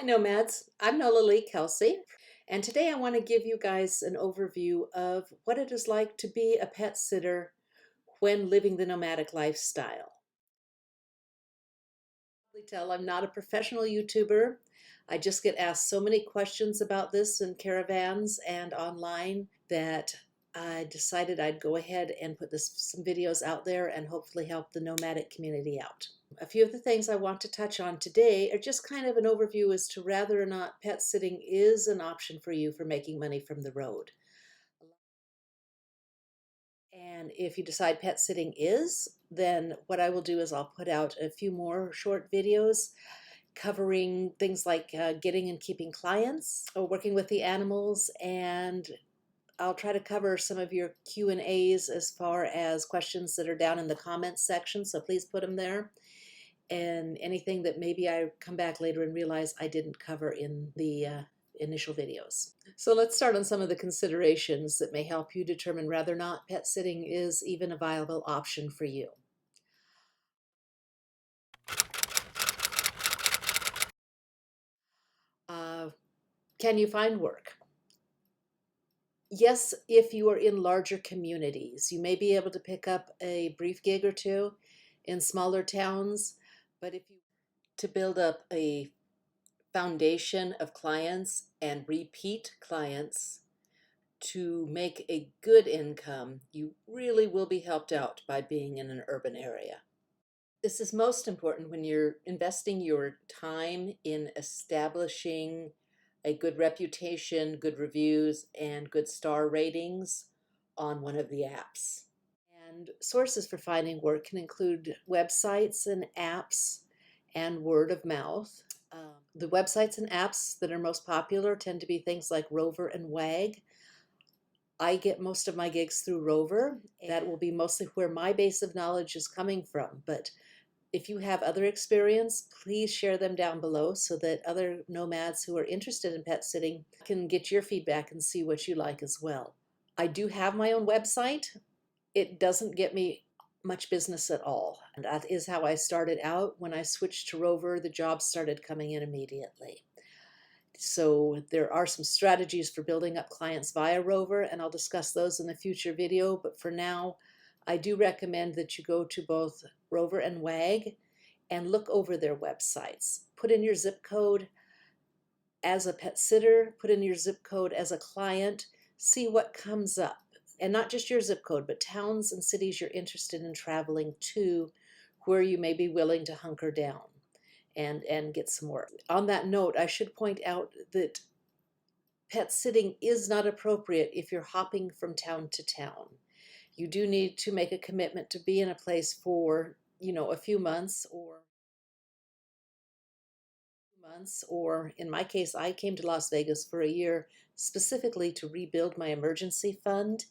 Hi Nomads, I'm Nola Lee Kelsey, and today I want to give you guys an overview of what it is like to be a pet sitter when living the nomadic lifestyle. Tell I'm not a professional YouTuber. I just get asked so many questions about this in caravans and online that I decided I'd go ahead and put some videos out there and hopefully help the nomadic community out. A few of the things I want to touch on today are just kind of an overview as to whether or not pet sitting is an option for you for making money from the road. And if you decide pet sitting is, then what I will do is I'll put out a few more short videos covering things like getting and keeping clients or working with the animals, and I'll try to cover some of your Q&As as far as questions that are down in the comments section, so please put them there. And anything that maybe I come back later and realize I didn't cover in the initial videos. So let's start on some of the considerations that may help you determine whether or not pet sitting is even a viable option for you. Can you find work? Yes, if you are in larger communities, you may be able to pick up a brief gig or two in smaller towns, but if you to build up a foundation of clients and repeat clients to make a good income, you really will be helped out by being in an urban area. This is most important when you're investing your time in establishing a good reputation, good reviews, and good star ratings on one of the apps. And sources for finding work can include websites and apps and word of mouth. The websites and apps that are most popular tend to be things like Rover and Wag. I get most of my gigs through Rover. That will be mostly where my base of knowledge is coming from. But if you have other experience, please share them down below so that other nomads who are interested in pet sitting can get your feedback and see what you like as well. I do have my own website. It doesn't get me much business at all. And that is how I started out. When I switched to Rover, the jobs started coming in immediately. So there are some strategies for building up clients via Rover, and I'll discuss those in a future video. But for now, I do recommend that you go to both Rover and Wag and look over their websites. Put in your zip code as a pet sitter, put in your zip code as a client, see what comes up. And not just your zip code, but towns and cities you're interested in traveling to where you may be willing to hunker down and get some work. On that note, I should point out that pet sitting is not appropriate if you're hopping from town to town. You do need to make a commitment to be in a place for, a few months, or in my case, I came to Las Vegas for a year specifically to rebuild my emergency fund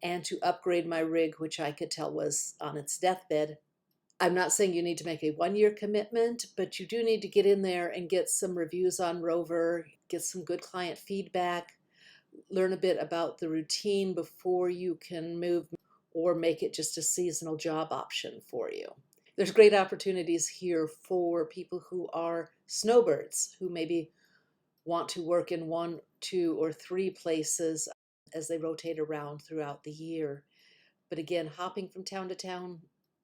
and to upgrade my rig, which I could tell was on its deathbed. I'm not saying you need to make a 1-year commitment, but you do need to get in there and get some reviews on Rover, get some good client feedback, learn a bit about the routine before you can move or make it just a seasonal job option for you. There's great opportunities here for people who are snowbirds, who maybe want to work in 1, 2, or 3 places as they rotate around throughout the year. But again, hopping from town to town,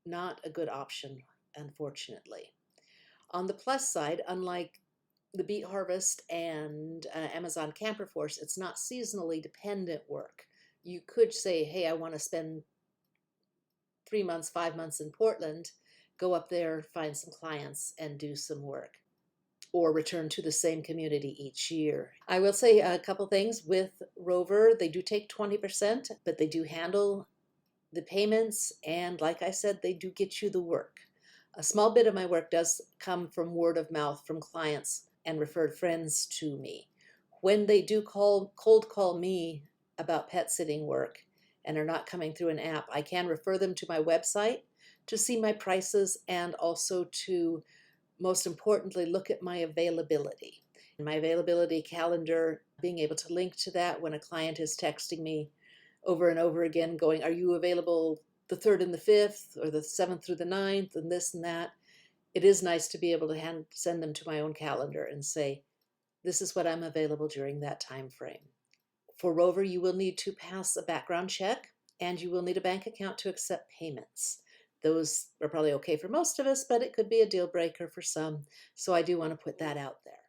not a good option, unfortunately. On the plus side, unlike the Beet Harvest and Amazon Camper Force, it's not seasonally dependent work. You could say, hey, I want to spend 3 months, 5 months in Portland, go up there, find some clients, and do some work, or return to the same community each year. I will say a couple things with Rover. They do take 20%, but they do handle the payments, and like I said, they do get you the work. A small bit of my work does come from word of mouth from clients and referred friends to me. When they do cold call me about pet sitting work and are not coming through an app, I can refer them to my website to see my prices and also to, most importantly, look at my availability. My availability calendar, being able to link to that when a client is texting me over and over again going, are you available the 3rd and the 5th or the 7th through the 9th and this and that. It is nice to be able to send them to my own calendar and say, This is what I'm available during that time frame. For Rover, you will need to pass a background check and you will need a bank account to accept payments. Those are probably okay for most of us, but it could be a deal breaker for some. So I do want to put that out there.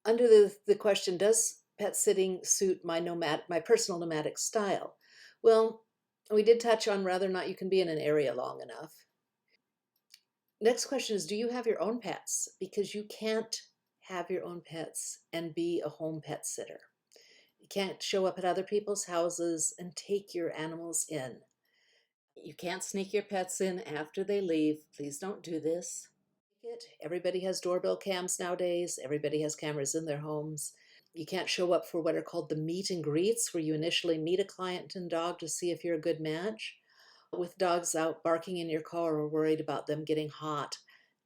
Under the question, does pet sitting suit my personal nomadic style? Well, we did touch on whether or not you can be in an area long enough. Next question is, do you have your own pets? Because you can't have your own pets and be a home pet sitter. You can't show up at other people's houses and take your animals in. You can't sneak your pets in after they leave. Please don't do this. Everybody has doorbell cams nowadays. Everybody has cameras in their homes. You can't show up for what are called the meet and greets, where you initially meet a client and dog to see if you're a good match. With dogs out barking in your car or worried about them getting hot,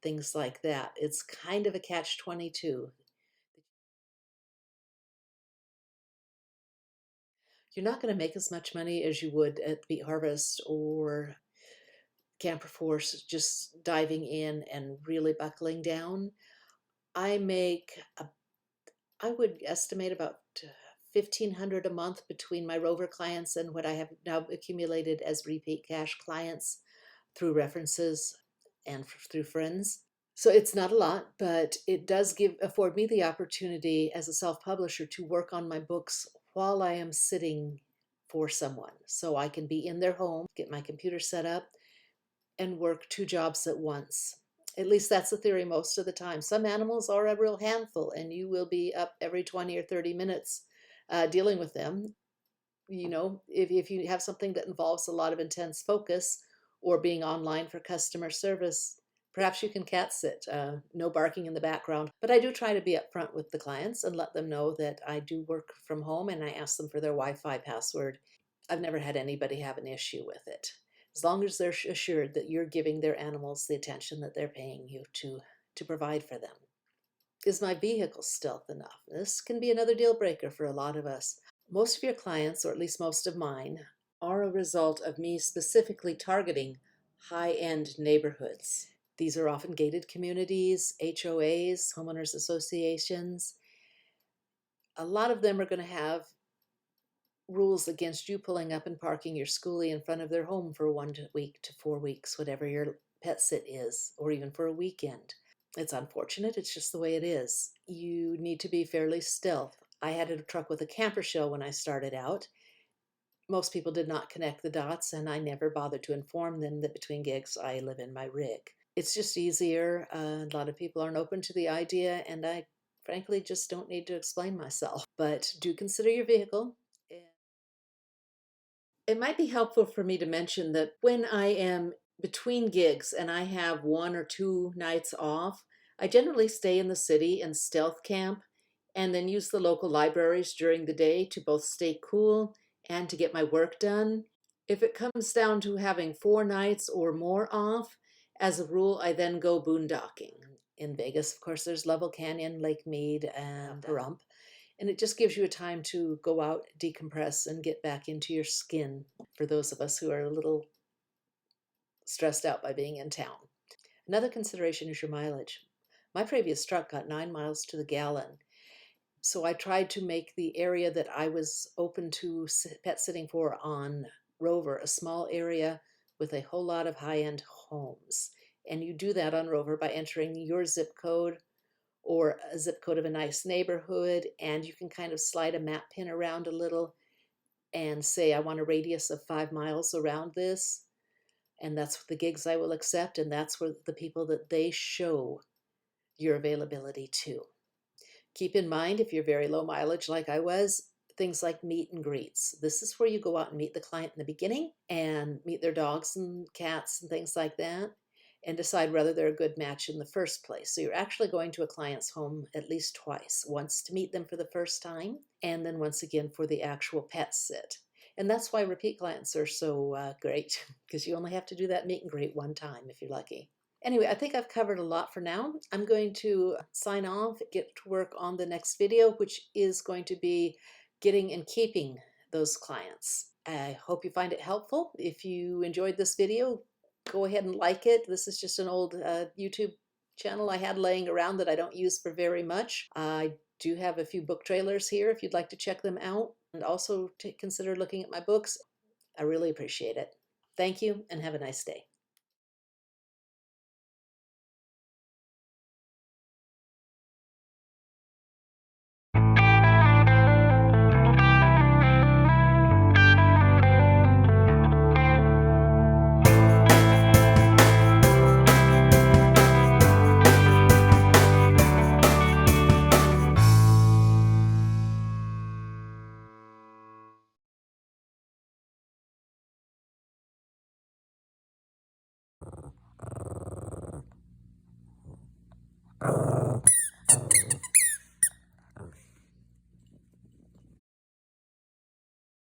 things like that. It's kind of a catch-22. You're not going to make as much money as you would at Beat Harvest or Camper Force just diving in and really buckling down. I make, I would estimate about 1,500 a month between my Rover clients and what I have now accumulated as repeat cash clients through references and through friends. So it's not a lot, but it does afford me the opportunity as a self-publisher to work on my books while I am sitting for someone. So I can be in their home, get my computer set up, and work two jobs at once. At least that's the theory most of the time. Some animals are a real handful, and you will be up every 20 or 30 minutes dealing with them. You know, if you have something that involves a lot of intense focus or being online for customer service, perhaps you can cat sit, no barking in the background. But I do try to be upfront with the clients and let them know that I do work from home and I ask them for their Wi-Fi password. I've never had anybody have an issue with it. As long as they're assured that you're giving their animals the attention that they're paying you to provide for them. Is my vehicle stealth enough? This can be another deal breaker for a lot of us. Most of your clients, or at least most of mine, are a result of me specifically targeting high-end neighborhoods. These are often gated communities, HOAs, homeowners associations. A lot of them are going to have rules against you pulling up and parking your schoolie in front of their home for 1 week to 4 weeks, whatever your pet sit is, or even for a weekend. It's unfortunate. It's just the way it is. You need to be fairly stealth. I had a truck with a camper shell when I started out. Most people did not connect the dots, and I never bothered to inform them that between gigs I live in my rig. It's just easier. A lot of people aren't open to the idea, and I frankly just don't need to explain myself. But do consider your vehicle. It might be helpful for me to mention that when I am between gigs and I have 1 or 2 nights off, I generally stay in the city and stealth camp and then use the local libraries during the day to both stay cool and to get my work done. If it comes down to having 4 nights or more off, as a rule, I then go boondocking. In Vegas, of course, there's Level Canyon, Lake Mead, and Pahrump. And it just gives you a time to go out, decompress, and get back into your skin for those of us who are a little stressed out by being in town. Another consideration is your mileage. My previous truck got 9 miles to the gallon. So I tried to make the area that I was open to pet sitting for on Rover a small area with a whole lot of high-end homes. And you do that on Rover by entering your zip code or a zip code of a nice neighborhood, and you can kind of slide a map pin around a little and say, I want a radius of 5 miles around this, and that's the gigs I will accept, and that's where the people that they show your availability to. Keep in mind, if you're very low mileage like I was, things like meet and greets. This is where you go out and meet the client in the beginning and meet their dogs and cats and things like that, and decide whether they're a good match in the first place. So you're actually going to a client's home at least twice, once to meet them for the first time, and then once again for the actual pet sit. And that's why repeat clients are so great, because you only have to do that meet and greet one time if you're lucky. Anyway, I think I've covered a lot for now. I'm going to sign off, get to work on the next video, which is going to be getting and keeping those clients. I hope you find it helpful. If you enjoyed this video, go ahead and like it. This is just an old YouTube channel I had laying around that I don't use for very much. I do have a few book trailers here if you'd like to check them out, and also to consider looking at my books. I really appreciate it. Thank you and have a nice day.